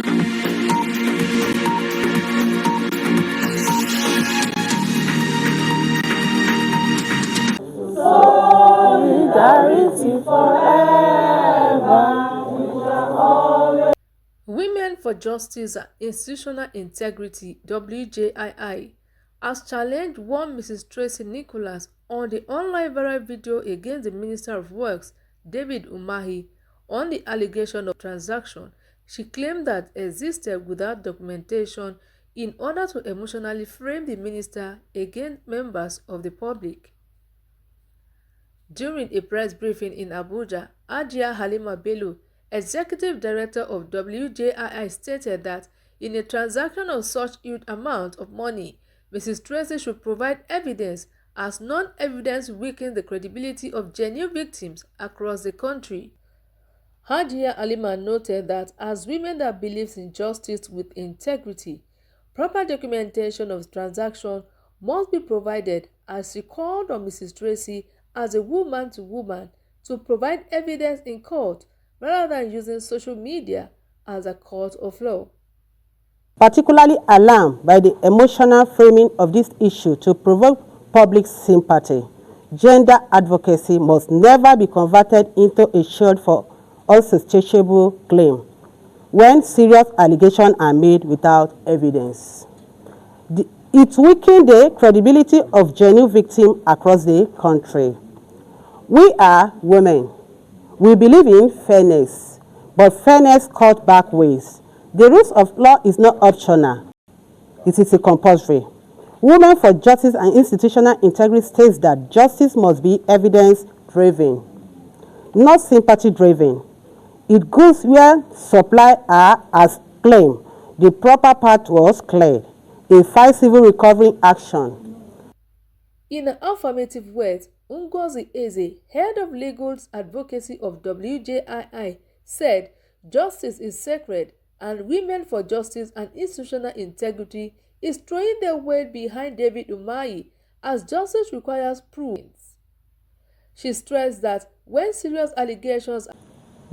Solidarity forever. Women for Justice and Institutional Integrity (WJII) has challenged one Mrs. Tracey Nicholas on the online viral video against the Minister of Works, David Umahi, on the allegation of transaction she claimed that existed without documentation in order to emotionally frame the minister against members of the public. During a press briefing in Abuja, Hajiya Halima Bello, Executive Director of WJII, stated that in a transaction of such huge amount of money, Mrs. Tracey should provide evidence, as non-evidence weakens the credibility of genuine victims across the country. Hajiya Halima noted that as women that believes in justice with integrity, proper documentation of transaction must be provided, as she called on Mrs. Tracey as a woman to woman to provide evidence in court rather than using social media as a court of law. Particularly alarmed by the emotional framing of this issue to provoke public sympathy, gender advocacy must never be converted into a shield for unsubstantiable claim when serious allegations are made without evidence. It weakens the credibility of genuine victims across the country. We are women. We believe in fairness, but fairness cut back ways. The rules of law is not optional. It is a compulsory. Women for Justice and Institutional Integrity states that justice must be evidence-driven, not sympathy-driven. It goes where supply are as claimed. The proper path was cleared. A file civil recovery action. In an affirmative words, Ngozi Eze, head of legal advocacy of WJII, said justice is sacred and Women for Justice and Institutional Integrity is throwing their weight behind David Umahi as justice requires proof. She stressed that when serious allegations,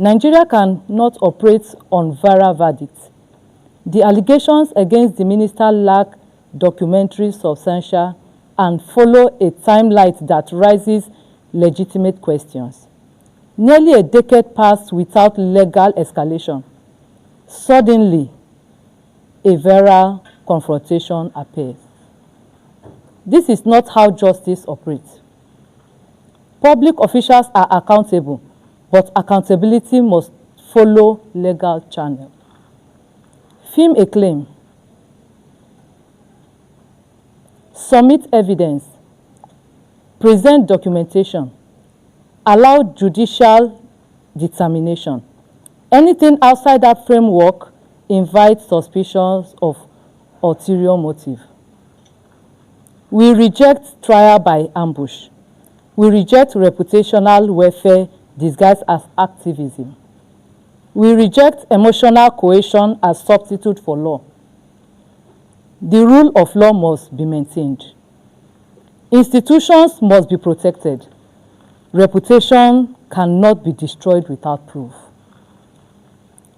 Nigeria cannot operate on viral verdicts. The allegations against the minister lack documentary substantial and follow a timeline that raises legitimate questions. Nearly a decade passed without legal escalation. Suddenly, a viral confrontation appears. This is not how justice operates. Public officials are accountable, but accountability must follow legal channels. Firm a claim. Submit evidence. Present documentation. Allow judicial determination. Anything outside that framework invites suspicions of ulterior motive. We reject trial by ambush. We reject reputational warfare disguised as activism. We reject emotional coercion as substitute for law. The rule of law must be maintained. Institutions must be protected. Reputation cannot be destroyed without proof.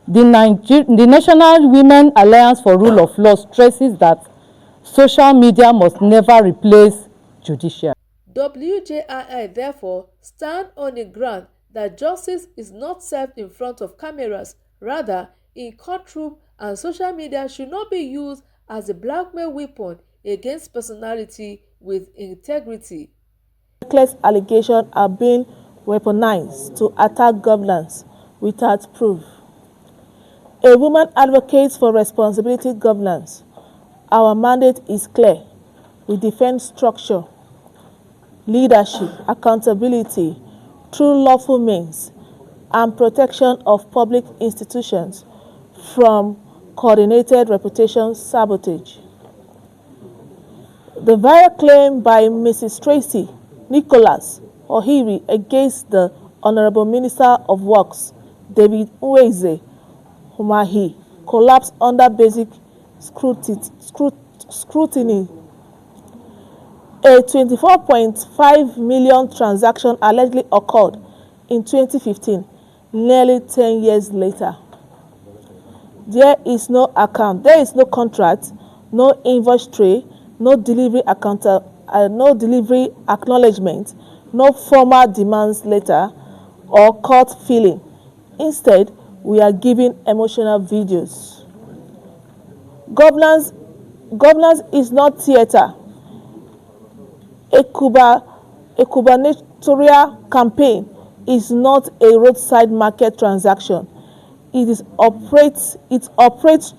The National Women Alliance for Rule of Law stresses that social media must never replace judiciary. WJII therefore stand on the ground that justice is not served in front of cameras, rather in courtroom, and social media should not be used as a blackmail weapon against personality with integrity. Reckless allegations are being weaponized to attack governance without proof. A woman advocates for responsibility governance. Our mandate is clear. We defend structure, leadership, accountability through lawful means, and protection of public institutions from coordinated reputation sabotage. The viral claim by Mrs. Tracey Nicholas Ohiri against the Honorable Minister of Works, David Umahi, collapsed under basic scrutiny. A 24.5 million transaction allegedly occurred in 2015, nearly 10 years later. There is no account, there is no contract, no invoice tray, no delivery no delivery acknowledgement, no formal demands letter or court filing. Instead, we are giving emotional videos. Governance is not theater. A gubernatorial campaign is not a roadside market transaction. It operates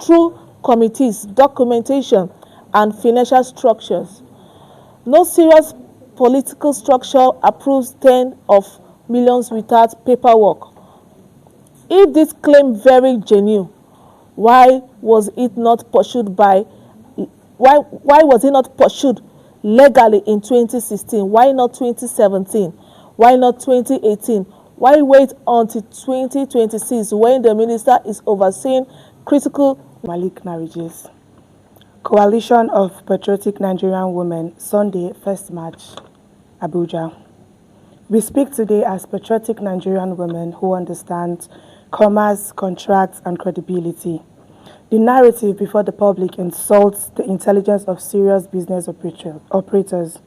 through committees, documentation, and financial structures. No serious political structure approves tens of millions without paperwork. If this claim very genuine, why was it not pursued legally in 2016? Why not 2017? Why not 2018? Why wait until 2026 when the minister is overseeing critical Malik marriages? Coalition of Patriotic Nigerian Women, Sunday, 1st March, Abuja. We speak today as patriotic Nigerian women who understand commerce, contracts, and credibility. The narrative before the public insults the intelligence of serious business operators.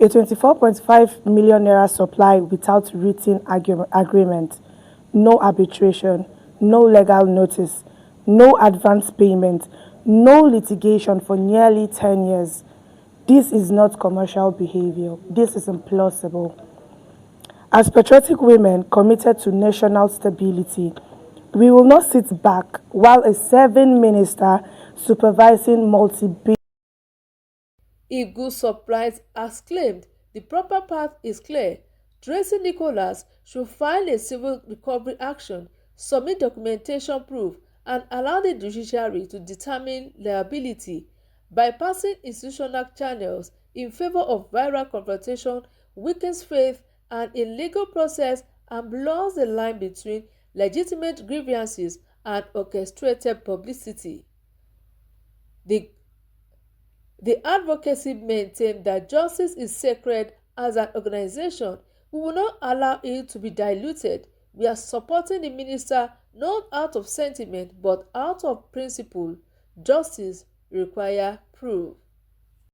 A 24.5 million naira supply without written agreement, no arbitration, no legal notice, no advance payment, no litigation for nearly 10 years. This is not commercial behavior. This is implausible. As patriotic women committed to national stability, we will not sit back while a serving minister supervising multi-billion. If Good Surprise has claimed the proper path is clear, Tracey Nicholas should file a civil recovery action, submit documentation proof, and allow the judiciary to determine liability. Bypassing institutional channels in favor of viral confrontation weakens faith and a legal process and blurs the line between legitimate grievances and orchestrated publicity. The advocacy maintained that justice is sacred. As an organization, we will not allow it to be diluted. We are supporting the minister not out of sentiment but out of principle. Justice requires proof.